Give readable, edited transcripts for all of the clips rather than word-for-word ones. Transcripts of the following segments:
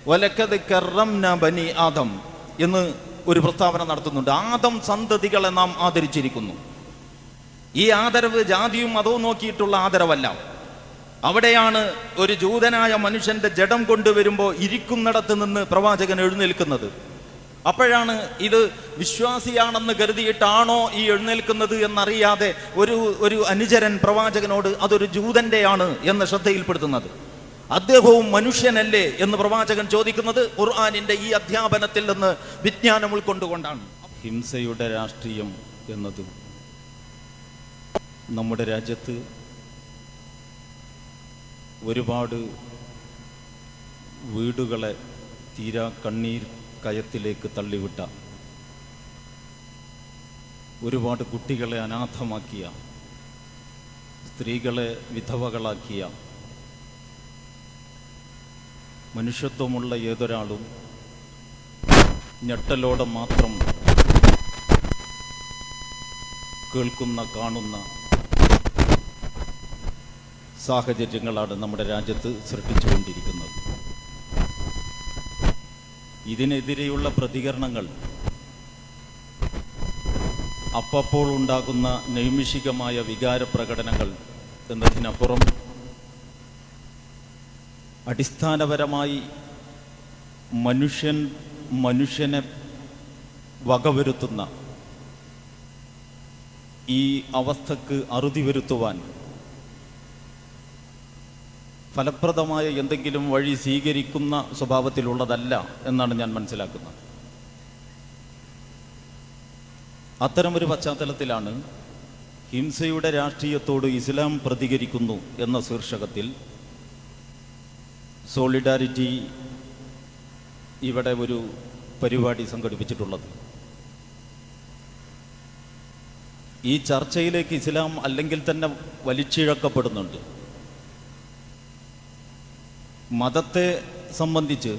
വലക്കത് കറംന ബനി ആദം എന്ന് ഒരു പ്രസ്താവന നടത്തുന്നുണ്ട്. ആദം സന്തതികളെ നാം ആദരിച്ചിരിക്കുന്നു. ഈ ആദരവ് ജാതിയും മതവും നോക്കിയിട്ടുള്ള ആദരവല്ല. അവിടെയാണ് ഒരു ജൂതനായ മനുഷ്യന്റെ ജഡം കൊണ്ടുവരുമ്പോൾ ഇരിക്കുന്നിടത്ത് നിന്ന് പ്രവാചകൻ എഴുന്നേൽക്കുന്നത്. അപ്പോഴാണ് ഇത് വിശ്വാസിയാണെന്ന് കരുതിയിട്ടാണോ ഈ എഴുന്നേൽക്കുന്നത് എന്നറിയാതെ ഒരു അനുചരൻ പ്രവാചകനോട് അതൊരു ജൂതന്റെയാണ് എന്ന് ശ്രദ്ധയിൽപ്പെടുത്തുന്നത്. അദ്ദേഹവും മനുഷ്യനല്ലേ എന്ന് പ്രവാചകൻ ചോദിക്കുന്നത് ഖുർആനിന്റെ ഈ അധ്യാപനത്തിൽ നിന്ന് വിജ്ഞാനം ഉൾക്കൊണ്ടുകൊണ്ടാണ്. ഹിംസയുടെ രാഷ്ട്രീയം എന്നത് നമ്മുടെ രാജ്യത്ത് ഒരുപാട് വീടുകളെ തീരാ കണ്ണീർ കയത്തിലേക്ക് തള്ളിവിട്ട, ഒരുപാട് കുട്ടികളെ അനാഥമാക്കിയ, സ്ത്രീകളെ വിധവകളാക്കിയ, മനുഷ്യത്വമുള്ള ഏതൊരാളും ഞെട്ടലോടെ മാത്രം കേൾക്കുന്ന കാണുന്ന സാഹചര്യങ്ങളാണ് നമ്മുടെ രാജ്യത്ത് സൃഷ്ടിച്ചുകൊണ്ടിരിക്കുന്നത്. ഇതിനെതിരെയുള്ള പ്രതികരണങ്ങൾ അപ്പോൾ ഉണ്ടാകുന്ന നൈമിഷികമായ വികാര പ്രകടനങ്ങൾ എന്നതിനപ്പുറം അടിസ്ഥാനപരമായി മനുഷ്യനെ വകവരുത്തുന്ന ഈ അവസ്ഥക്ക് അറുതി വരുത്തുവാൻ ഫലപ്രദമായ എന്തെങ്കിലും വഴി സ്വീകരിക്കുന്ന സ്വഭാവത്തിലുള്ളതല്ല എന്നാണ് ഞാൻ മനസ്സിലാക്കുന്നത്. അത്തരമൊരു പശ്ചാത്തലത്തിലാണ് ഹിംസയുടെ രാഷ്ട്രീയത്തോട് ഇസ്ലാം പ്രതികരിക്കുന്നു എന്ന ശീർഷകത്തിൽ സോളിഡാരിറ്റി ഇവിടെ ഒരു പരിപാടി സംഘടിപ്പിച്ചിട്ടുള്ളത്. ഈ ചർച്ചയിലേക്ക് ഇസ്ലാം അല്ലെങ്കിൽ തന്നെ വലിച്ചിഴക്കപ്പെടുന്നുണ്ട്. മതത്തെ സംബന്ധിച്ച്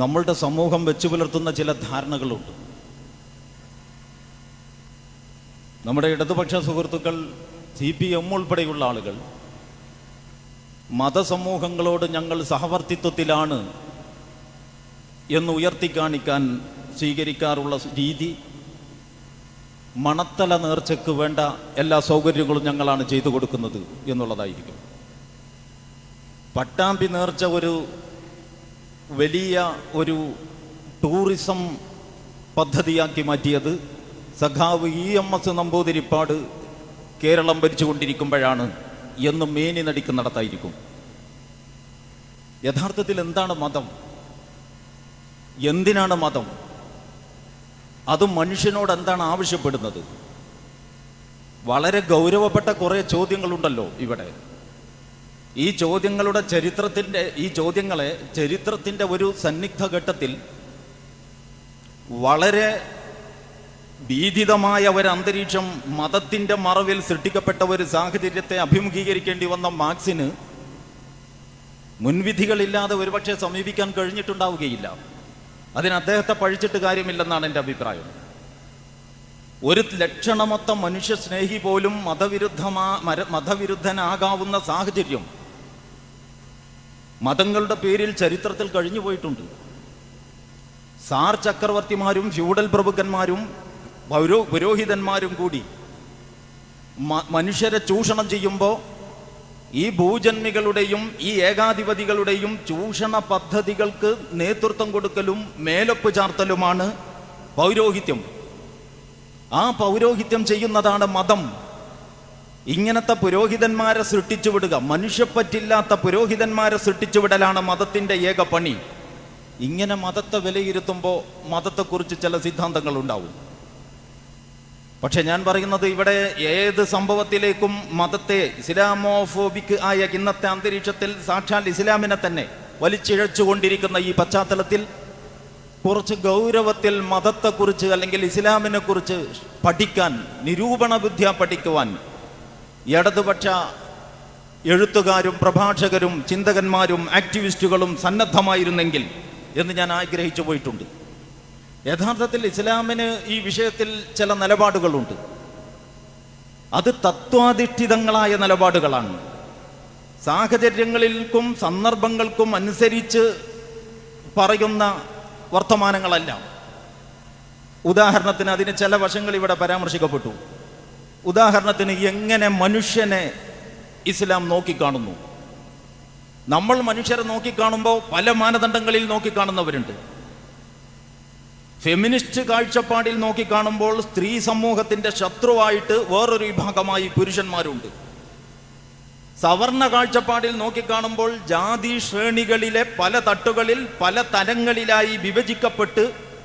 നമ്മളുടെ സമൂഹം വെച്ചു പുലർത്തുന്ന ചില ധാരണകളുണ്ട്. നമ്മുടെ ഇടതുപക്ഷ സുഹൃത്തുക്കൾ, CPM ഉൾപ്പെടെയുള്ള ആളുകൾ മതസമൂഹങ്ങളോട് ഞങ്ങൾ സഹവർത്തിത്വത്തിലാണ് എന്ന് ഉയർത്തിക്കാണിക്കാൻ സ്വീകരിക്കാറുള്ള രീതി മണത്തല നേർച്ചയ്ക്ക് വേണ്ട എല്ലാ സൗകര്യങ്ങളും ഞങ്ങളാണ് ചെയ്തു കൊടുക്കുന്നത് എന്നുള്ളതായിരിക്കും. പട്ടാമ്പി നേർച്ച ഒരു വലിയ ഒരു ടൂറിസം പദ്ധതിയാക്കി മാറ്റിയത് സഖാവ് EMS നമ്പൂതിരിപ്പാട് കേരളം ഭരിച്ചുകൊണ്ടിരിക്കുമ്പോഴാണ് എന്ന് മേനി നടിക്കുന്നിടത്തായിരിക്കും. യഥാർത്ഥത്തിൽ എന്താണ് മതം? എന്തിനാണ് മതം? അത് മനുഷ്യനോട് എന്താണ് ആവശ്യപ്പെടുന്നത്? വളരെ ഗൗരവപ്പെട്ട കുറേ ചോദ്യങ്ങളുണ്ടല്ലോ ഇവിടെ. ഈ ചോദ്യങ്ങളെ ചരിത്രത്തിൻ്റെ ഒരു സന്നിഗ്ധ ഘട്ടത്തിൽ വളരെ ഭീതിതമായ ഒരു അന്തരീക്ഷം, മതത്തിൻ്റെ മറവിൽ സൃഷ്ടിക്കപ്പെട്ട ഒരു സാഹചര്യത്തെ അഭിമുഖീകരിക്കേണ്ടി വന്ന മാർക്സിന് മുൻവിധികളില്ലാതെ ഒരുപക്ഷെ സമീപിക്കാൻ കഴിഞ്ഞിട്ടുണ്ടാവുകയില്ല. അതിന് അദ്ദേഹത്തെ പഴിച്ചിട്ട് കാര്യമില്ലെന്നാണ് എൻ്റെ അഭിപ്രായം. ഒരു ലക്ഷണമൊത്ത മനുഷ്യസ്നേഹി പോലും മതവിരുദ്ധനാകാവുന്ന സാഹചര്യം മതങ്ങളുടെ പേരിൽ ചരിത്രത്തിൽ കഴിഞ്ഞു പോയിട്ടുണ്ട്. സാർ ചക്രവർത്തിമാരും ഫ്യൂഡൽ പ്രഭുക്കന്മാരും പുരോഹിതന്മാരും കൂടി മനുഷ്യരെ ചൂഷണം ചെയ്യുമ്പോൾ ഈ ഭൂജന്മികളുടെയും ഈ ഏകാധിപതികളുടെയും ചൂഷണ പദ്ധതികൾക്ക് നേതൃത്വം കൊടുക്കലും മേലൊപ്പ് ചാർത്തലുമാണ് പൗരോഹിത്യം. ആ പൗരോഹിത്യം ചെയ്യുന്നതാണ് മതം. ഇങ്ങനത്തെ പുരോഹിതന്മാരെ സൃഷ്ടിച്ചുവിടുക, മനുഷ്യപ്പറ്റില്ലാത്ത പുരോഹിതന്മാരെ സൃഷ്ടിച്ചുവിടലാണ് മതത്തിൻ്റെ ഏക പണി. ഇങ്ങനെ മതത്തെ വിലയിരുത്തുമ്പോൾ മതത്തെക്കുറിച്ച് ചില സിദ്ധാന്തങ്ങൾ ഉണ്ടാവും. പക്ഷെ ഞാൻ പറയുന്നത് ഇവിടെ ഏത് സംഭവത്തിലേക്കും മതത്തെ ഇസ്ലാമോഫോബിക് ആയ ഇന്നത്തെ അന്തരീക്ഷത്തിൽ സാക്ഷാൽ ഇസ്ലാമിനെ തന്നെ വലിച്ചിഴച്ചുകൊണ്ടിരിക്കുന്ന ഈ പശ്ചാത്തലത്തിൽ കുറച്ച് ഗൗരവത്തിൽ മതത്തെക്കുറിച്ച് അല്ലെങ്കിൽ ഇസ്ലാമിനെ കുറിച്ച് പഠിക്കാൻ, നിരൂപണ ബുദ്ധിയ പഠിക്കുവാൻ ഇടതുപക്ഷ എഴുത്തുകാരും പ്രഭാഷകരും ചിന്തകന്മാരും ആക്ടിവിസ്റ്റുകളും സന്നദ്ധമായിരുന്നെങ്കിൽ എന്ന് ഞാൻ ആഗ്രഹിച്ചു പോയിട്ടുണ്ട്. യഥാർത്ഥത്തിൽ ഇസ്ലാമിന് ഈ വിഷയത്തിൽ ചില നിലപാടുകളുണ്ട്. അത് തത്വാധിഷ്ഠിതങ്ങളായ നിലപാടുകളാണ്. സാഹചര്യങ്ങൾക്കും സന്ദർഭങ്ങൾക്കും അനുസരിച്ച് പറയുന്ന വർത്തമാനങ്ങളല്ല. ഉദാഹരണത്തിന് അതിന് ചില വശങ്ങൾ ഇവിടെ പരാമർശിക്കപ്പെട്ടു. ഉദാഹരണത്തിന് എങ്ങനെ മനുഷ്യനെ ഇസ്ലാം നോക്കിക്കാണുന്നു. നമ്മൾ മനുഷ്യരെ നോക്കിക്കാണുമ്പോൾ പല മാനദണ്ഡങ്ങളിൽ നോക്കിക്കാണുന്നവരുണ്ട്. ഫെമിനിസ്റ്റ് കാഴ്ചപ്പാടിൽ നോക്കിക്കാണുമ്പോൾ സ്ത്രീ സമൂഹത്തിന്റെ ശത്രുവായിട്ട് വേറൊരു വിഭാഗമായി പുരുഷന്മാരുണ്ട്. സവർണ കാഴ്ചപ്പാടിൽ നോക്കിക്കാണുമ്പോൾ ജാതി ശ്രേണികളിലെ പല തട്ടുകളിൽ പല തരങ്ങളിലായി വിഭജിക്കപ്പെട്ട്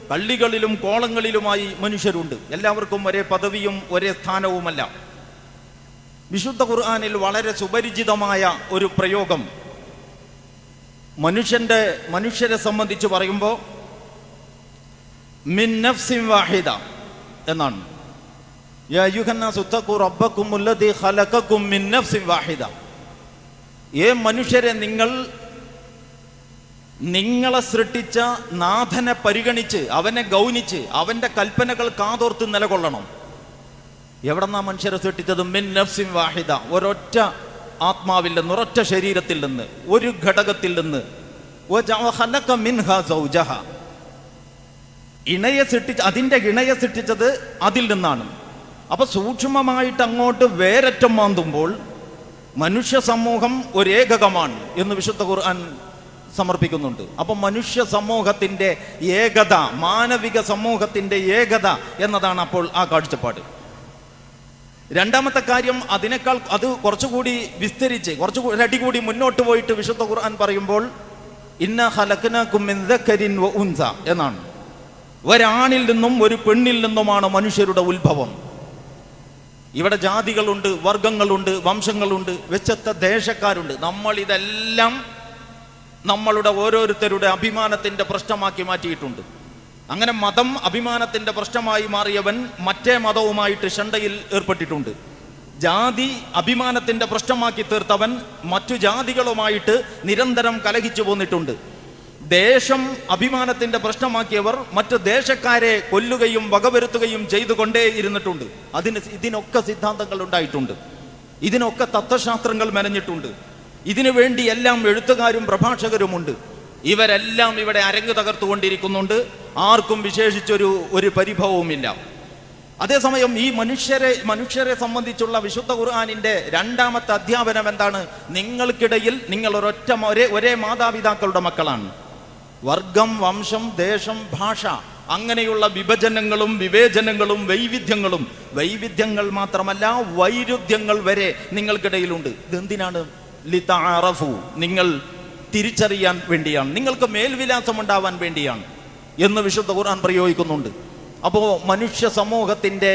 പള്ളികളിലും കോളങ്ങളിലുമായി മനുഷ്യരുണ്ട്. എല്ലാവർക്കും ഒരേ പദവിയും ഒരേ സ്ഥാനവുമല്ല. വിശുദ്ധ ഖുർആനിൽ വളരെ സുപരിചിതമായ ഒരു പ്രയോഗം മനുഷ്യരെ സംബന്ധിച്ച് പറയുമ്പോൾ മിൻ നഫ്സിൻ വാഹിദ എന്നാണ്. യാ അയ്യുഹന്നാസു തഖൂ റബ്ബക്കുമുല്ലദീ ഖലഖക്കും മിൻ നഫ്സിൻ വാഹിദ. മനുഷ്യരെ, നിങ്ങളെ സൃഷ്ടിച്ച നാഥനെ പരിഗണിച്ച് അവനെ ഗൗനിച്ച് അവന്റെ കൽപ്പനകൾ കാതോർത്ത് നിലകൊള്ളണം. എവിടെന്നാ മനുഷ്യരെ സൃഷ്ടിച്ചത്? മിൻ നഫ്സിൻ വാഹിദ, ഒരൊറ്റ ആത്മാവിൽ നിന്ന്, ഒരൊറ്റ ശരീരത്തിൽ നിന്ന്, ഒരു ഘടകത്തിൽ നിന്ന്. വഖലഖ മിൻഹാ സൗജഹ, അതിന്റെ ഇണയെ സൃഷ്ടിച്ചത് അതിൽ നിന്നാണ്. അപ്പൊ സൂക്ഷ്മമായിട്ട് അങ്ങോട്ട് വേരറ്റം മാന്തുമ്പോൾ മനുഷ്യ സമൂഹം ഒരേകമാണ് എന്ന് വിശുദ്ധ ഖുർആൻ സമർപ്പിക്കുന്നുണ്ട്. അപ്പൊ മനുഷ്യ സമൂഹത്തിന്റെ ഏകത, മാനവിക സമൂഹത്തിന്റെ ഏകത എന്നതാണ് അപ്പോൾ ആ കാഴ്ചപ്പാട്. രണ്ടാമത്തെ കാര്യം, അത് കുറച്ചുകൂടി വിസ്തരിച്ച് ഒരടി കൂടി മുന്നോട്ട് പോയിട്ട് വിശുദ്ധ ഖുർആൻ പറയുമ്പോൾ ഇന്നാ ഖലഖനാകും മിൻ ദക്കരിൻ വ ഉൻസ എന്നാണ്. ഒരാണിൽ നിന്നും ഒരു പെണ്ണിൽ നിന്നുമാണ് മനുഷ്യരുടെ ഉത്ഭവം. ഇവിടെ ജാതികളുണ്ട്, വർഗങ്ങളുണ്ട്, വംശങ്ങളുണ്ട്, വ്യത്യസ്ത ദേശക്കാരുണ്ട്. നമ്മൾ ഇതെല്ലാം നമ്മളുടെ ഓരോരുത്തരുടെ അഭിമാനത്തിന്റെ പ്രശ്നമാക്കി മാറ്റിയിട്ടുണ്ട്. അങ്ങനെ മതം അഭിമാനത്തിന്റെ പ്രശ്നമായി മാറിയവൻ മറ്റേ മതവുമായിട്ട് ശണ്ടയിൽ ഏർപ്പെട്ടിട്ടുണ്ട്. ജാതി അഭിമാനത്തിന്റെ പ്രശ്നമാക്കി തീർത്തവൻ മറ്റു ജാതികളുമായിട്ട് നിരന്തരം കലഹിച്ചു പോന്നിട്ടുണ്ട്. ദേശം അഭിമാനത്തിന്റെ പ്രശ്നമാക്കിയവർ മറ്റു ദേശക്കാരെ കൊല്ലുകയും വകവരുത്തുകയും ചെയ്തുകൊണ്ടേ ഇരുന്നിട്ടുണ്ട്. ഇതിനൊക്കെ സിദ്ധാന്തങ്ങൾ ഉണ്ടായിട്ടുണ്ട്. ഇതിനൊക്കെ തത്വശാസ്ത്രങ്ങൾ മെനഞ്ഞിട്ടുണ്ട്. ഇതിനു വേണ്ടി എല്ലാം എഴുത്തുകാരും പ്രഭാഷകരുമുണ്ട്. ഇവരെല്ലാം ഇവിടെ അരങ്ങ് തകർത്തുകൊണ്ടിരിക്കുന്നുണ്ട്. ആർക്കും വിശേഷിച്ചൊരു പരിഭവവുമില്ല. അതേസമയം ഈ മനുഷ്യരെ സംബന്ധിച്ചുള്ള വിശുദ്ധ ഖുർആനിന്റെ രണ്ടാമത്തെ അധ്യാപനം എന്താണ്? നിങ്ങൾക്കിടയിൽ നിങ്ങൾ ഒരേ മാതാപിതാക്കളുടെ മക്കളാണ്. വർഗം, വംശം, ദേശം, ഭാഷ അങ്ങനെയുള്ള വിഭജനങ്ങളും വിവേചനങ്ങളും വൈവിധ്യങ്ങൾ മാത്രമല്ല വൈരുദ്ധ്യങ്ങൾ വരെ നിങ്ങൾക്കിടയിലുണ്ട്. ഇതെന്തിനാണ്? ലിതഅറഫു, നിങ്ങൾ തിരിച്ചറിയാൻ വേണ്ടിയാണ്, നിങ്ങൾക്ക് മേൽവിലാസം ഉണ്ടാവാൻ വേണ്ടിയാണ് എന്ന് വിശുദ്ധ ഖുർആൻ പ്രയോഗിക്കുന്നുണ്ട്. അപ്പോൾ മനുഷ്യ സമൂഹത്തിന്റെ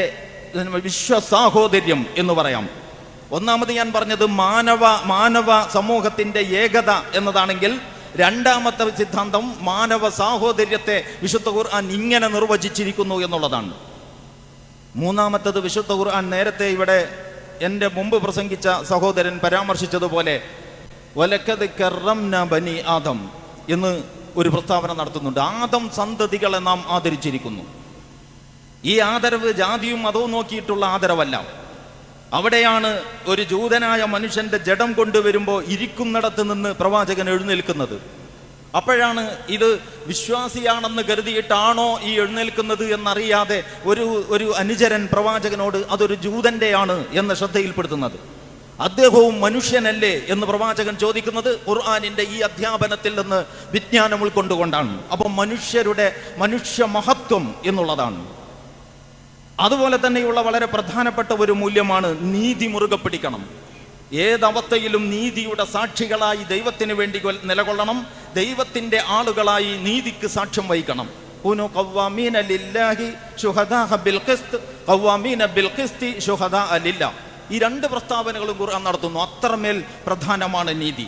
വിശ്വസാഹോദര്യം എന്ന് പറയാം. ഒന്നാമത് ഞാൻ പറഞ്ഞത് മാനവ സമൂഹത്തിന്റെ ഏകത എന്നതാണെങ്കിൽ, രണ്ടാമത്തെ സിദ്ധാന്തം മാനവ സാഹോദര്യത്തെ വിശുദ്ധ ഖുർആൻ ഇങ്ങനെ നിർവചിച്ചിരിക്കുന്നു എന്നുള്ളതാണ്. മൂന്നാമത്തത് വിശുദ്ധ ഖുർആൻ നേരത്തെ ഇവിടെ എൻ്റെ മുമ്പ് പ്രസംഗിച്ച സഹോദരൻ പരാമർശിച്ചതുപോലെ വലഖദ് കറംനാ ബനി ആദം എന്ന് ഒരു പ്രസ്താവന നടത്തുന്നുണ്ട്. ആദം സന്തതികളെ നാം ആദരിച്ചിരിക്കുന്നു. ഈ ആദരവ് ജാതിയും മതവും നോക്കിയിട്ടുള്ള ആദരവല്ല. അവിടെയാണ് ഒരു ജൂതനായ മനുഷ്യന്റെ ജഡം കൊണ്ടുവരുമ്പോൾ ഇരിക്കുന്നിടത്ത് നിന്ന് പ്രവാചകൻ എഴുന്നേൽക്കുന്നത്. അപ്പോഴാണ് ഇത് വിശ്വാസിയാണെന്ന് കരുതിയിട്ടാണോ ഈ എഴുന്നേൽക്കുന്നത് എന്നറിയാതെ ഒരു അനുചരൻ പ്രവാചകനോട് അതൊരു ജൂതന്റെയാണ് എന്ന് ശ്രദ്ധയിൽപ്പെടുത്തുന്നത്. അദ്ദേഹവും മനുഷ്യനല്ലേ എന്ന് പ്രവാചകൻ ചോദിക്കുന്നത് ഖുർആനിന്റെ ഈ അധ്യാപനത്തിൽ നിന്ന് വിജ്ഞാനം ഉൾക്കൊണ്ടുകൊണ്ടാണ്. അപ്പം മനുഷ്യ മഹത്വം എന്നുള്ളതാണ്. അതുപോലെ തന്നെയുള്ള വളരെ പ്രധാനപ്പെട്ട ഒരു മൂല്യമാണ് നീതി മുറുകെ പിടിക്കണം. ഏതവസ്ഥയിലും നീതിയുടെ സാക്ഷികളായി ദൈവത്തിന് വേണ്ടി നിലകൊള്ളണം. ദൈവത്തിന്റെ ആളുകളായി നീതിക്ക് സാക്ഷ്യം വഹിക്കണം. ഖവ്വാമീന ലില്ലാഹി ശുഹദാഅ ബിൽ ഖിസ്ത് ഖവ്വാമീന ബിൽ ഖിസ്തി ശുഹദാഅ ലില്ലാഹ്. ഈ രണ്ട് പ്രസ്താവനകളും ഖുർആൻ നടത്തുന്നു. അത്രമേൽ പ്രധാനമാണ് നീതി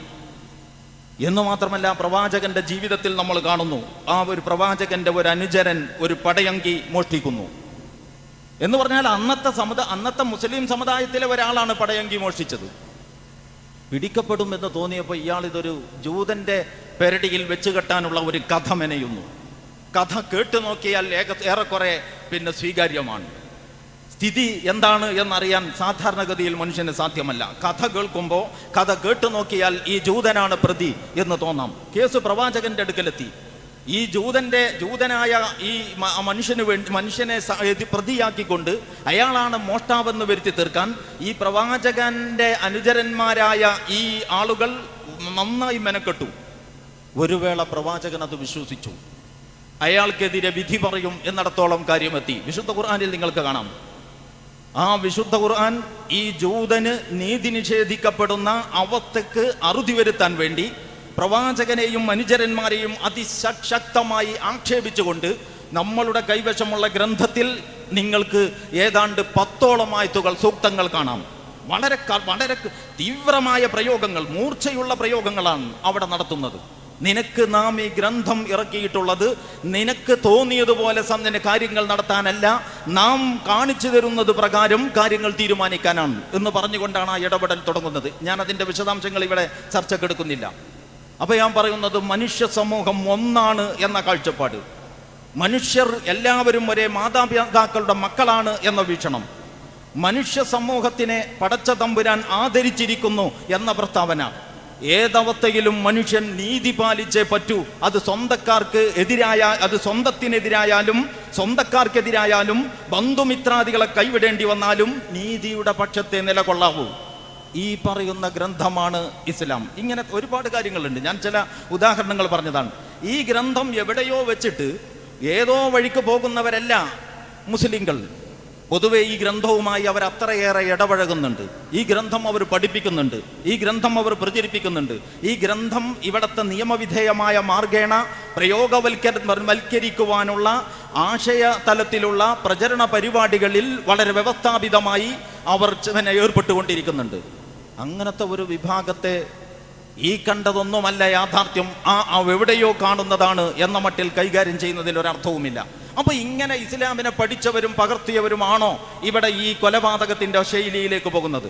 എന്ന് മാത്രമല്ല, പ്രവാചകന്റെ ജീവിതത്തിൽ നമ്മൾ കാണുന്നു, ആ ഒരു പ്രവാചകന്റെ ഒരു അനുചരൻ ഒരു പടയങ്കി മോഷ്ടിക്കുന്നു എന്ന് പറഞ്ഞാൽ അന്നത്തെ മുസ്ലിം സമുദായത്തിലെ ഒരാളാണ് പടയങ്കി മോഷ്ടിച്ചത്. പിടിക്കപ്പെടുമെന്ന് തോന്നിയപ്പോൾ ഇയാൾ ഇതൊരു ജൂതന്റെ പെരടിയിൽ വെച്ച് കെട്ടാനുള്ള ഒരു കഥ മെനയുന്നു. കഥ കേട്ടു നോക്കിയാൽ ഏറെക്കുറെ സ്വീകാര്യമാണ്. സ്ഥിതി എന്താണ് എന്നറിയാൻ സാധാരണഗതിയിൽ മനുഷ്യന് സാധ്യമല്ല. കഥ കേൾക്കുമ്പോൾ കഥ കേട്ടു നോക്കിയാൽ ഈ ജൂതനാണ് പ്രതി എന്ന് തോന്നാം. കേസ് പ്രവാചകന്റെ അടുക്കലെത്തി. ഈ ജൂതനായ ഈ മനുഷ്യനെ പ്രതിയാക്കിക്കൊണ്ട് അയാളാണ് മോഷ്ടാവെന്ന് വരുത്തി തീർക്കാൻ ഈ പ്രവാചകന്റെ അനുചരന്മാരായ ഈ ആളുകൾ നന്നായി മെനക്കെട്ടു. ഒരു വേള പ്രവാചകൻ അത് വിശ്വസിച്ചു. അയാൾക്കെതിരെ വിധി പറയും എന്നിടത്തോളം കാര്യമെത്തി. വിശുദ്ധ ഖുർആനിൽ നിങ്ങൾക്ക് കാണാം. ആ വിശുദ്ധ ഖുർആൻ ഈ ജൂതന് നീതി നിഷേധിക്കപ്പെടുന്ന അവസ്ഥക്ക് അറുതി വരുത്താൻ വേണ്ടി പ്രവാചകനെയും അനുചരന്മാരെയും അതിശക്തമായി ആക്ഷേപിച്ചുകൊണ്ട് നമ്മളുടെ കൈവശമുള്ള ഗ്രന്ഥത്തിൽ നിങ്ങൾക്ക് ഏതാണ്ട് 10ഓളം ആയത്തുകൾ, സൂക്തങ്ങൾ കാണാം. വളരെ വളരെ തീവ്രമായ പ്രയോഗങ്ങൾ, മൂർച്ചയുള്ള പ്രയോഗങ്ങളാണ് അവിടെ നടത്തുന്നത്. നിനക്ക് നാം ഈ ഗ്രന്ഥം ഇറക്കിയിട്ടുള്ളത് നിനക്ക് തോന്നിയതുപോലെ കാര്യങ്ങൾ നടത്താനല്ല, നാം കാണിച്ചു തരുന്നത് പ്രകാരം കാര്യങ്ങൾ തീരുമാനിക്കാനാണ് എന്ന് പറഞ്ഞുകൊണ്ടാണ് ആ ഇടപെടൽ തുടങ്ങുന്നത്. ഞാൻ അതിൻ്റെ വിശദാംശങ്ങൾ ഇവിടെ ചർച്ചക്കെടുക്കുന്നില്ല. അപ്പൊ ഞാൻ പറയുന്നത് മനുഷ്യ സമൂഹം ഒന്നാണ് എന്ന കാഴ്ചപ്പാട്, മനുഷ്യർ എല്ലാവരും ഒരേ മാതാപിതാക്കളുടെ മക്കളാണ് എന്ന വീക്ഷണം, മനുഷ്യ സമൂഹത്തിനെ പടച്ച തമ്പുരാൻ ആദരിച്ചിരിക്കുന്നു എന്ന പ്രസ്താവന, ഏതവസ്ഥയിലും മനുഷ്യൻ നീതി പാലിച്ചേ പറ്റൂ. അത് സ്വന്തത്തിനെതിരായാലും സ്വന്തക്കാർക്കെതിരായാലും ബന്ധുമിത്രാദികളെ കൈവിടേണ്ടി വന്നാലും നീതിയുടെ പക്ഷത്തെ നിലകൊള്ളാവൂ. ഈ പറയുന്ന ഗ്രന്ഥമാണ് ഇസ്ലാം. ഇങ്ങനെ ഒരുപാട് കാര്യങ്ങളുണ്ട്. ഞാൻ ചില ഉദാഹരണങ്ങൾ പറഞ്ഞതാണ്. ഈ ഗ്രന്ഥം എവിടെയോ വെച്ചിട്ട് ഏതോ വഴിക്ക് പോകുന്നവരല്ല മുസ്ലിങ്ങൾ. പൊതുവെ ഈ ഗ്രന്ഥവുമായി അവർ അത്രയേറെ ഇടപഴകുന്നുണ്ട്. ഈ ഗ്രന്ഥം അവർ പഠിപ്പിക്കുന്നുണ്ട്, ഈ ഗ്രന്ഥം അവർ പ്രചരിപ്പിക്കുന്നുണ്ട്. ഈ ഗ്രന്ഥം ഇവിടുത്തെ നിയമവിധേയമായ മാർഗേണ പ്രയോഗവൽക്കരിക്കുവാനുള്ള ആശയ തലത്തിലുള്ള പ്രചരണ പരിപാടികളിൽ വളരെ വ്യവസ്ഥാപിതമായി അവർ ഏർപ്പെട്ടുകൊണ്ടിരിക്കുന്നുണ്ട്. അങ്ങനത്തെ ഒരു വിഭാഗത്തെ ഈ കണ്ടതൊന്നുമല്ല യാഥാർത്ഥ്യം, എവിടെയോ കാണുന്നതാണ് എന്ന മട്ടിൽ കൈകാര്യം ചെയ്യുന്നതിൽ ഒരർത്ഥവുമില്ല. അപ്പൊ ഇങ്ങനെ ഇസ്ലാമിനെ പഠിച്ചവരും പകർത്തിയവരുമാണോ ഇവിടെ ഈ കൊലപാതകത്തിന്റെ ശൈലിയിലേക്ക് പോകുന്നത്?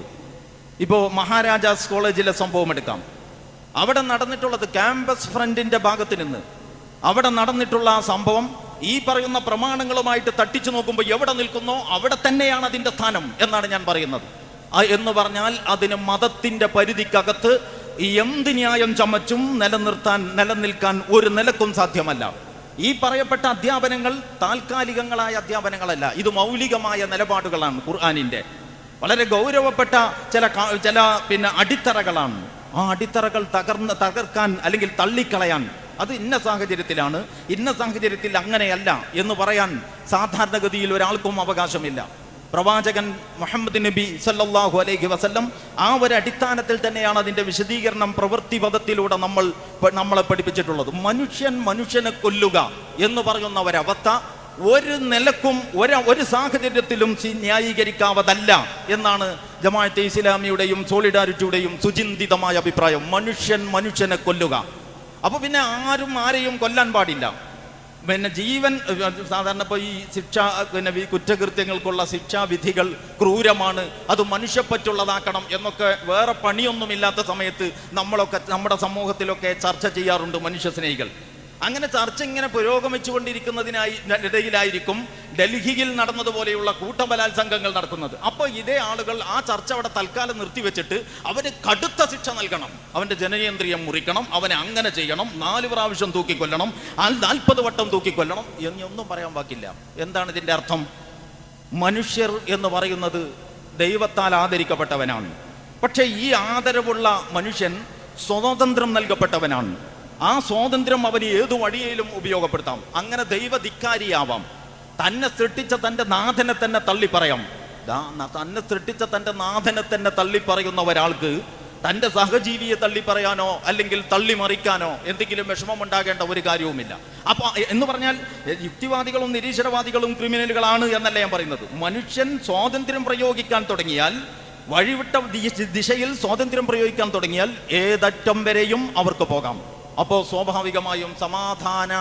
ഇപ്പോ മഹാരാജാസ് കോളേജിലെ സംഭവം എടുക്കാം. അവിടെ നടന്നിട്ടുള്ളത് ക്യാമ്പസ് ഫ്രണ്ടിന്റെ ഭാഗത്ത് നിന്ന് അവിടെ നടന്നിട്ടുള്ള ആ സംഭവം ഈ പറയുന്ന പ്രമാണങ്ങളുമായിട്ട് തട്ടിച്ചു നോക്കുമ്പോൾ എവിടെ നിൽക്കുന്നോ അവിടെ തന്നെയാണ് അതിന്റെ സ്ഥാനം എന്നാണ് ഞാൻ പറയുന്നത്. എന്ന് പറഞ്ഞാൽ അതിന് മതത്തിന്റെ പരിധിക്കകത്ത് എന്ത് ന്യായം ചമച്ചും നിലനിൽക്കാൻ ഒരു നിലക്കും സാധ്യമല്ല. ഈ പറയപ്പെട്ട അധ്യാപനങ്ങൾ താൽക്കാലികങ്ങളായ അധ്യാപനങ്ങളല്ല, ഇത് മൗലികമായ നിലപാടുകളാണ്. ഖുർആനിന്റെ വളരെ ഗൗരവപ്പെട്ട ചില അടിത്തറകളാണ്. ആ അടിത്തറകൾ തകർക്കാൻ അല്ലെങ്കിൽ തള്ളിക്കളയാൻ അത് ഇന്ന സാഹചര്യത്തിലാണ്, ഇന്ന സാഹചര്യത്തിൽ അങ്ങനെയല്ല എന്ന് പറയാൻ സാധാരണഗതിയിൽ ഒരാൾക്കും അവകാശമില്ല. പ്രവാചകൻ മുഹമ്മദ് നബി സല്ലല്ലാഹു അലൈഹി വസല്ലം ആ ഒരു അടിസ്ഥാനത്തിൽ തന്നെയാണ് അതിൻ്റെ വിശദീകരണം പ്രവൃത്തിപഥത്തിലൂടെ നമ്മളെ പഠിപ്പിച്ചിട്ടുള്ളത്. മനുഷ്യനെ കൊല്ലുക എന്ന് പറയുന്ന ഒരവസ്ഥ ഒരു നിലക്കും ഒരു സാഹചര്യത്തിലും ന്യായീകരിക്കാവതല്ല എന്നാണ് ജമാഅത്തെ ഇസ്ലാമിയുടെയും സോളിഡാരിറ്റിയുടെയും സുചിന്തിതമായ അഭിപ്രായം. മനുഷ്യനെ കൊല്ലുക. അപ്പൊ പിന്നെ ആരെയും കൊല്ലാൻ പാടില്ല. സാധാരണ ഇപ്പോൾ ഈ കുറ്റകൃത്യങ്ങൾക്കുള്ള ശിക്ഷാവിധികൾ ക്രൂരമാണ്, അത് മനുഷ്യപ്പറ്റുള്ളതാക്കണം എന്നൊക്കെ വേറെ പണിയൊന്നുമില്ലാത്ത സമയത്ത് നമ്മുടെ സമൂഹത്തിലൊക്കെ ചർച്ച ചെയ്യാറുണ്ട് മനുഷ്യ സ്നേഹികൾ. അങ്ങനെ ചർച്ച ഇങ്ങനെ പുരോഗമിച്ചുകൊണ്ടിരിക്കുന്നതിനായിരിക്കും ഡൽഹിയിൽ നടന്നതുപോലെയുള്ള കൂട്ടബലാത്സംഗങ്ങൾ നടക്കുന്നത്. അപ്പോൾ ഇതേ ആളുകൾ ആ ചർച്ച അവിടെ തൽക്കാലം നിർത്തിവെച്ചിട്ട് അവന് കടുത്ത ശിക്ഷ നൽകണം, അവന്റെ ജനനേന്ദ്രിയം മുറിക്കണം, അവനെ അങ്ങനെ ചെയ്യണം, 4 പ്രാവശ്യം തൂക്കിക്കൊല്ലണം, 40 വട്ടം തൂക്കിക്കൊല്ലണം എന്നൊന്നും പറയാൻ വാക്കില്ല. എന്താണ് ഇതിന്റെ അർത്ഥം? മനുഷ്യർ എന്ന് പറയുന്നത് ദൈവത്താൽ ആദരിക്കപ്പെട്ടവനാണ്. പക്ഷെ ഈ ആദരവുള്ള മനുഷ്യൻ സ്വാതന്ത്ര്യം നൽകപ്പെട്ടവനാണ്. ആ സ്വാതന്ത്ര്യം അവന് ഏതു വഴിയിലും ഉപയോഗപ്പെടുത്താം. അങ്ങനെ ദൈവധിക്കാരിയാവാം. തന്നെ സൃഷ്ടിച്ച തൻ്റെ നാഥനെ തന്നെ തള്ളിപ്പറയാം. തന്നെ സൃഷ്ടിച്ച തൻ്റെ നാഥനെ തന്നെ തള്ളിപ്പറയുന്ന ഒരാൾക്ക് തൻ്റെ സഹജീവിയെ തള്ളിപ്പറയാനോ അല്ലെങ്കിൽ തള്ളിമറിക്കാനോ എന്തെങ്കിലും വിഷമമുണ്ടാകേണ്ട ഒരു കാര്യവുമില്ല. അപ്പോൾ എന്ന് പറഞ്ഞാൽ യുക്തിവാദികളും നിരീശ്വരവാദികളും ക്രിമിനലുകളാണ് എന്നല്ല ഞാൻ പറയുന്നത്. മനുഷ്യൻ സ്വാതന്ത്ര്യം പ്രയോഗിക്കാൻ തുടങ്ങിയാൽ, വഴിവിട്ട ദിശയിൽ സ്വാതന്ത്ര്യം പ്രയോഗിക്കാൻ തുടങ്ങിയാൽ ഏതറ്റം വരെയും അവർക്ക് പോകാം. അപ്പോൾ സ്വാഭാവികമായും സമാധാന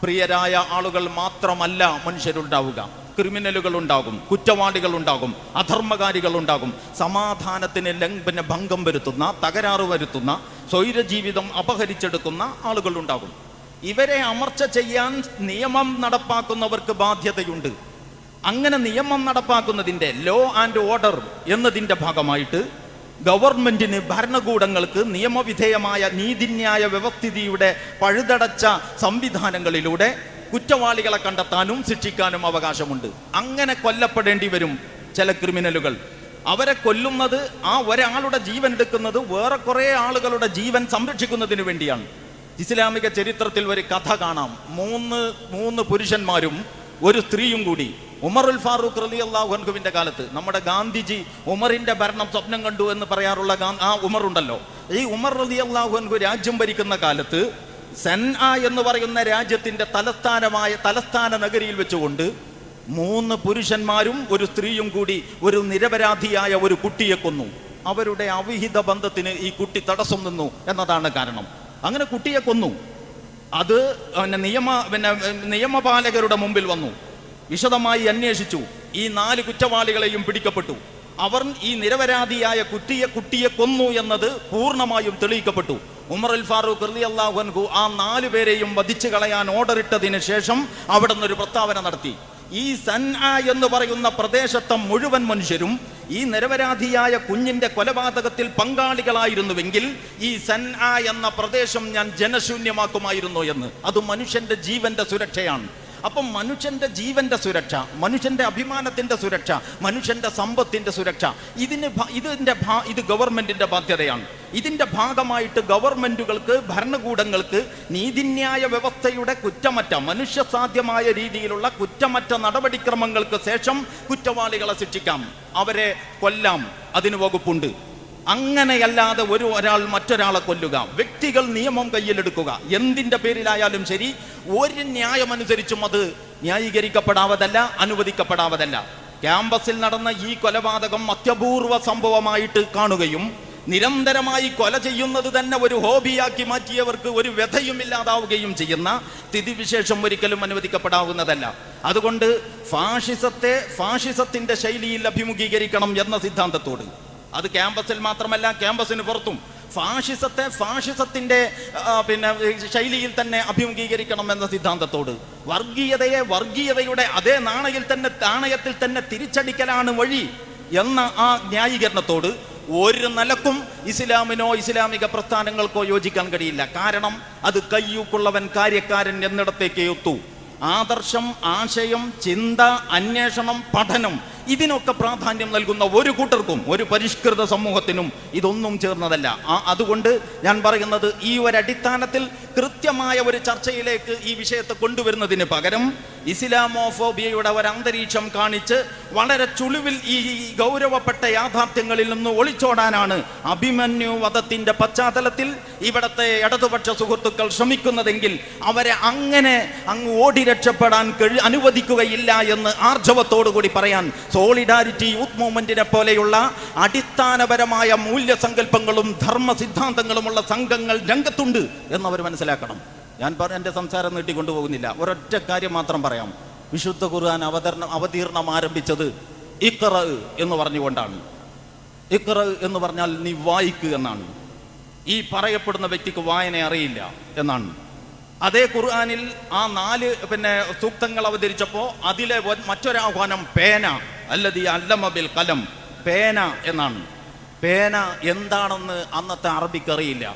പ്രിയരായ ആളുകൾ മാത്രമല്ല മനുഷ്യരുണ്ടാവുക. ക്രിമിനലുകൾ ഉണ്ടാകും, കുറ്റവാളികൾ ഉണ്ടാകും, അധർമ്മകാരികൾ ഉണ്ടാകും, സമാധാനത്തിന് ഭംഗം വരുത്തുന്ന, തകരാറ് വരുത്തുന്ന, സ്വൈരജീവിതം അപഹരിച്ചെടുക്കുന്ന ആളുകൾ ഉണ്ടാകും. ഇവരെ അമർച്ച ചെയ്യാൻ നിയമം നടപ്പാക്കുന്നവർക്ക് ബാധ്യതയുണ്ട്. അങ്ങനെ നിയമം നടപ്പാക്കുന്നതിൻ്റെ ലോ ആൻഡ് ഓർഡർ എന്നതിൻ്റെ ഭാഗമായിട്ട് ഗവൺമെന്റിന്, ഭരണകൂടങ്ങൾക്ക് നിയമവിധേയമായ നീതിന്യായ വ്യവസ്ഥിതിയുടെ പഴുതടച്ച സംവിധാനങ്ങളിലൂടെ കുറ്റവാളികളെ കണ്ടെത്താനും ശിക്ഷിക്കാനും അവകാശമുണ്ട്. അങ്ങനെ കൊല്ലപ്പെടേണ്ടി വരും ചില ക്രിമിനലുകൾ. അവരെ കൊല്ലുന്നത്, ആ ഒരാളുടെ ജീവൻ എടുക്കുന്നത് വേറെ കുറേ ആളുകളുടെ ജീവൻ സംരക്ഷിക്കുന്നതിന് വേണ്ടിയാണ്. ഇസ്ലാമിക ചരിത്രത്തിൽ ഒരു കഥ കാണാം. മൂന്ന് പുരുഷന്മാരും ഒരു സ്ത്രീയും കൂടി ഉമറുൽ ഫാറൂഖ് റളിയല്ലാഹു അൻഹുവിന്റെ കാലത്ത്, നമ്മുടെ ഗാന്ധിജി ഉമറിന്റെ ഭരണം സ്വപ്നം കണ്ടു എന്ന് പറയാറുള്ള ആ ഉമർ ഉണ്ടല്ലോ, ഈ ഉമർ റളിയല്ലാഹു അൻഹു രാജ്യം ഭരിക്കുന്ന കാലത്ത് സൻആ എന്ന് പറയുന്ന രാജ്യത്തിന്റെ തലസ്ഥാന നഗരിയിൽ വെച്ചുകൊണ്ട് 3 പുരുഷന്മാരും ഒരു സ്ത്രീയും കൂടി ഒരു നിരപരാധിയായ ഒരു കുട്ടിയെ കൊന്നു. അവരുടെ അവിഹിത ബന്ധത്തിന് ഈ കുട്ടി തടസ്സം നിന്നു എന്നതാണ് കാരണം. അങ്ങനെ കുട്ടിയെ കൊന്നു. അത് നിയമപാലകരുടെ മുമ്പിൽ വന്നു, വിശദമായി അന്വേഷിച്ചു. ഈ 4 കുറ്റവാളികളെയും പിടിക്കപ്പെട്ടു. അവർ ഈ നിരപരാധിയായ കുട്ടിയെ കൊന്നു എന്നത് പൂർണ്ണമായും തെളിയിക്കപ്പെട്ടു. ഉമർ അൽ ഫാറൂഖ് റളിയല്ലാഹു അൻഹു ആ 4 പേരെയും വധിച്ചു കളയാൻ ഓർഡർ ഇട്ടതിന് ശേഷം അവിടെ നിന്നൊരു പ്രസ്താവന നടത്തി. ഈ സൻആ എന്ന് പറയുന്ന പ്രദേശത്തെ മുഴുവൻ മനുഷ്യരും ഈ നിരപരാധിയായ കുഞ്ഞിന്റെ കൊലപാതകത്തിൽ പങ്കാളികളായിരുന്നുവെങ്കിൽ ഈ സൻആ എന്ന പ്രദേശം ഞാൻ ജനശൂന്യമാക്കുമായിരുന്നു എന്ന്. അത് മനുഷ്യന്റെ ജീവന്റെ സുരക്ഷയാണ്. അപ്പം മനുഷ്യന്റെ ജീവന്റെ സുരക്ഷ, മനുഷ്യന്റെ അഭിമാനത്തിന്റെ സുരക്ഷ, മനുഷ്യന്റെ സമ്പത്തിന്റെ സുരക്ഷ, ഇത് ഗവൺമെന്റിന്റെ ബാധ്യതയാണ്. ഇതിന്റെ ഭാഗമായിട്ട് ഗവൺമെന്റുകൾക്ക്, ഭരണകൂടങ്ങൾക്ക് നീതിന്യായ വ്യവസ്ഥയുടെ കുറ്റമറ്റ, മനുഷ്യസാധ്യമായ രീതിയിലുള്ള കുറ്റമറ്റ നടപടിക്രമങ്ങൾക്ക് ശേഷം കുറ്റവാളികളെ ശിക്ഷിക്കാം, അവരെ കൊല്ലാം, അതിന് വകുപ്പുണ്ട്. അങ്ങനെയല്ലാതെ ഒരാൾ മറ്റൊരാളെ കൊല്ലുക, വ്യക്തികൾ നിയമം കയ്യിലെടുക്കുക, എന്തിൻ്റെ പേരിലായാലും ശരി, ഒരു ന്യായമനുസരിച്ചും അത് ന്യായീകരിക്കപ്പെടാവതല്ല, അനുവദിക്കപ്പെടാവതല്ല. ക്യാമ്പസിൽ നടന്ന ഈ കൊലപാതകം അത്യപൂർവ സംഭവമായിട്ട് കാണുകയും നിരന്തരമായി കൊല ചെയ്യുന്നത് തന്നെ ഒരു ഹോബിയാക്കി മാറ്റിയവർക്ക് ഒരു വ്യഥയും ഇല്ലാതാവുകയും ചെയ്യുന്ന സ്ഥിതിവിശേഷം ഒരിക്കലും അനുവദിക്കപ്പെടാവുന്നതല്ല. അതുകൊണ്ട് ഫാഷിസത്തിന്റെ ശൈലിയിൽ അഭിമുഖീകരിക്കണം എന്ന സിദ്ധാന്തത്തോട്, അത് ക്യാമ്പസിൽ മാത്രമല്ല ക്യാമ്പസിന് പുറത്തും ഫാഷിസത്തിന്റെ ശൈലിയിൽ തന്നെ അഭിമുഖീകരിക്കണം എന്ന സിദ്ധാന്തത്തോട്, വർഗീയതയുടെ അതേ നാണയത്തിൽ തന്നെ തിരിച്ചടിക്കലാണ് വഴി എന്ന ആ ന്യായീകരണത്തോട് ഒരു നിലക്കും ഇസ്ലാമിനോ ഇസ്ലാമിക പ്രസ്ഥാനങ്ങൾക്കോ യോജിക്കാൻ കഴിയില്ല. കാരണം അത് കയ്യൂക്കുള്ളവൻ കാര്യക്കാരൻ എന്നിടത്തേക്ക് എത്തൂ. ആദർശം, ആശയം, ചിന്ത, അന്വേഷണം, പഠനം, ഇതിനൊക്കെ പ്രാധാന്യം നൽകുന്ന ഒരു കൂട്ടർക്കും, ഒരു പരിഷ്കൃത സമൂഹത്തിനും ഇതൊന്നും ചേർന്നതല്ല. അതുകൊണ്ട് ഞാൻ പറയുന്നത്, ഈ ഒരടിസ്ഥാനത്തിൽ കൃത്യമായ ഒരു ചർച്ചയിലേക്ക് ഈ വിഷയത്തെ കൊണ്ടുവരുന്നതിന് പകരം ഇസ്ലാമോഫോബിയയുടെ ഒരന്തരീക്ഷം കാണിച്ച് വളരെ ചുളിവിൽ ഈ ഗൗരവപ്പെട്ട യാഥാർത്ഥ്യങ്ങളിൽ നിന്ന് ഒളിച്ചോടാനാണ് അഭിമന്യു വധത്തിന്റെ പശ്ചാത്തലത്തിൽ ഇവിടത്തെ ഇടതുപക്ഷ സുഹൃത്തുക്കൾ ശ്രമിക്കുന്നതെങ്കിൽ അവരെ അങ്ങനെ അങ്ങ് ഓടി രക്ഷപ്പെടാൻ അനുവദിക്കുകയില്ല എന്ന് ആർജവത്തോടു കൂടി പറയാൻ സോളിഡാരിറ്റി യൂത്ത് മൂവ്മെന്റിനെ പോലെയുള്ള അടിസ്ഥാനപരമായ മൂല്യസങ്കല്പങ്ങളും ധർമ്മ സിദ്ധാന്തങ്ങളുമുള്ള സംഘങ്ങൾ രംഗത്തുണ്ട് എന്നവർ മനസ്സിലാക്കണം. ഞാൻ എൻ്റെ സംസാരം നീട്ടിക്കൊണ്ടുപോകുന്നില്ല. ഒരൊറ്റ കാര്യം മാത്രം പറയാം. വിശുദ്ധ ഖുർആൻ അവതീർണം ആരംഭിച്ചത് ഇഖ്റ എന്ന് പറഞ്ഞുകൊണ്ടാണ്. ഇഖ്റ എന്ന് പറഞ്ഞാൽ നീ വായിക്കുക എന്നാണ്. ഈ പറയപ്പെടുന്ന വ്യക്തിക്ക് വായന അറിയില്ല എന്നാണ്. അതേ ഖുർആനിൽ ആ 4 സൂക്തങ്ങൾ അവതരിച്ചപ്പോൾ അതിലെ മറ്റൊരാഹ്വാനം പേന, അല്ലദീ അല്ലമ ബിൽ ഖലം, പേന എന്നാണ്. പേന എന്താണെന്ന് അന്നത്തെ അറബിക്ക് അറിയില്ല.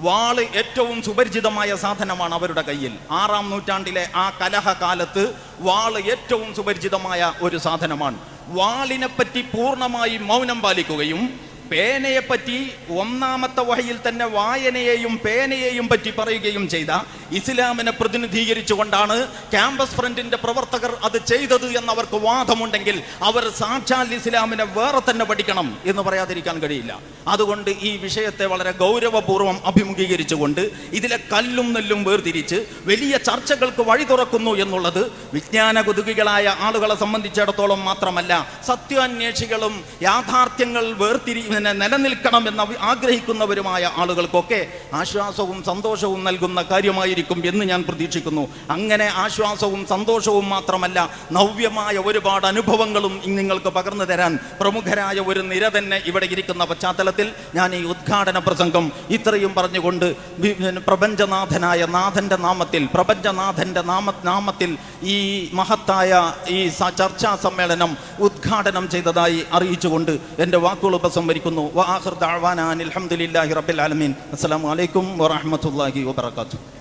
വാള് ഏറ്റവും സുപരിചിതമായ സാധനമാണ് അവരുടെ കയ്യിൽ. 6-ാം നൂറ്റാണ്ടിലെ ആ കലഹകാലത്ത് വാള് ഏറ്റവും സുപരിചിതമായ ഒരു സാധനമാണ്. വാളിനെപ്പറ്റി പൂർണ്ണമായി മൗനം പാലിക്കുകയും പേനയെപ്പറ്റി ഒന്നാമത്തെ വഹയിൽ തന്നെ വായനയെയും പേനയെയും പറ്റി പറയുകയും ചെയ്ത ഇസ്ലാമിനെ പ്രതിനിധീകരിച്ചുകൊണ്ടാണ് ക്യാമ്പസ് ഫ്രണ്ടിന്റെ പ്രവർത്തകർ അത് ചെയ്തത് എന്നവർക്ക് വാദമുണ്ടെങ്കിൽ അവർ സാക്ഷാൽ ഇസ്ലാമിനെ വേറെ തന്നെ പഠിക്കണം എന്ന് പറയാതിരിക്കാൻ കഴിയില്ല. അതുകൊണ്ട് ഈ വിഷയത്തെ വളരെ ഗൗരവപൂർവ്വം അഭിമുഖീകരിച്ചുകൊണ്ട് ഇതിലെ കല്ലും നെല്ലും വേർതിരിച്ച് വലിയ ചർച്ചകൾക്ക് വഴി തുറക്കുന്നു എന്നുള്ളത് വിജ്ഞാന കുതുകികളായ ആളുകളെ സംബന്ധിച്ചിടത്തോളം മാത്രമല്ല, സത്യാന്വേഷികളും യാഥാർത്ഥ്യങ്ങൾ നിലനിൽക്കണമെന്ന് ആഗ്രഹിക്കുന്നവരുമായ ആളുകൾക്കൊക്കെ ആശ്വാസവും സന്തോഷവും നൽകുന്ന കാര്യമായിരിക്കും എന്ന് ഞാൻ പ്രതീക്ഷിക്കുന്നു. അങ്ങനെ ആശ്വാസവും സന്തോഷവും മാത്രമല്ല, നവ്യമായ ഒരുപാട് അനുഭവങ്ങളും നിങ്ങൾക്ക് പകർന്നു തരാൻ പ്രമുഖരായ ഒരു നിര തന്നെ ഇവിടെ ഇരിക്കുന്ന പശ്ചാത്തലത്തിൽ ഞാൻ ഈ ഉദ്ഘാടന പ്രസംഗം ഇത്രയും പറഞ്ഞുകൊണ്ട് പ്രപഞ്ചനാഥനായ നാഥന്റെ നാമത്തിൽ, പ്രപഞ്ചനാഥന്റെ നാമത്തിൽ ഈ മഹത്തായ ഈ ചർച്ചാ സമ്മേളനം ഉദ്ഘാടനം ചെയ്തതായി അറിയിച്ചുകൊണ്ട് എൻ്റെ വാക്കുകൾ ഉപസംഹരിക്കുന്നു. വആഖിറു ദഅ്വാനാ അൽഹംദുലില്ലാഹി റബ്ബിൽ ആലമീൻ. അസ്സലാമു അലൈക്കും വറഹ്മത്തുള്ളാഹി വബറകാതുഹു.